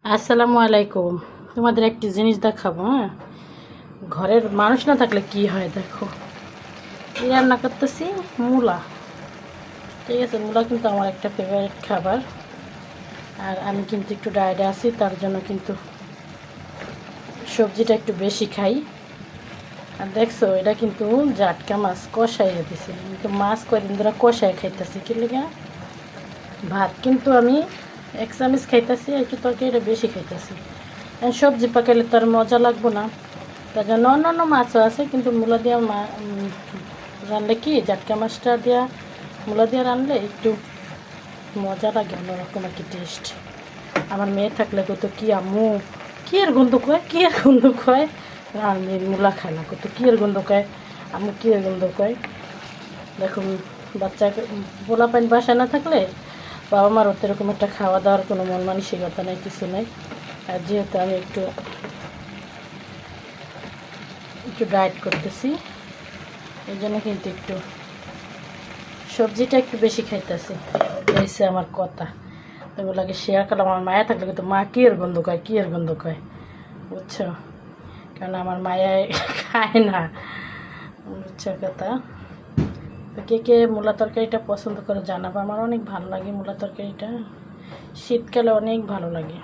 আসসালামু আলাইকুম। তোমাদের একটি জিনিস দেখাবো। হ্যাঁ, ঘরের মানুষ না থাকলে কি হয় দেখো। এই রান্না করতেছি মূলা। ঠিক আছে, মূলা কিন্তু আমার একটা ফেভারিট খাবার। আর আমি কিন্তু একটু ডায়েটে আছি, তার জন্য কিন্তু সবজিটা একটু বেশি খাই। আর দেখছো, এটা কিন্তু জাটকা মাছ কষাইয়ে দিছি। কিন্তু মাছ কয়দিন ধরে কষাই খাইতেছি, কি লেগে ভাত কিন্তু আমি এক চামচ খাইতেছি, একটু তরকারিটা বেশি খাইতেছি। সবজি পাকাইলে তো আর মজা লাগবো না, তার জন্য অন্যান্য মাছও আছে, কিন্তু মূলা দিয়া রানলে কি জাটকা মাছটা দিয়া মূলা দিয়ে রানলে একটু মজা লাগে, অন্যরকম একটা টেস্ট। আমার মেয়ে থাকলে কত কি আম্মু কি এর গন্ধ কয়, কি এর গন্ধ কয়, আমি মূলা খায় না, কত কি এর গন্ধ কয়, আম্মু কি এর গন্ধ কয়। দেখুন, বাচ্চা পোলা পানি বাসায় না থাকলে বাবা মার ওতে এরকম একটা খাওয়া দাওয়ার কোনো মন মানসিকতা নেই, কিছু নেই। আর যেহেতু আমি একটু একটু ডায়েট করতেছি, এই জন্য কিন্তু একটু সবজিটা একটু বেশি খাইতেছি। এইসে আমার কথা, ওগুলোকে শেয়ার করলাম। আমার মায়া থাকলে কিন্তু মা কি এর গন্ধ কয়, কি এর গন্ধ কয়, বুঝছো? কারণ আমার মায়ায় খায় না, বুঝছো কথা। তো কে কে মূলা তরকারিটা পছন্দ করে জানাবো। আমার অনেক ভালো লাগে মূলা তরকারিটা, শীতকালে অনেক ভালো লাগে।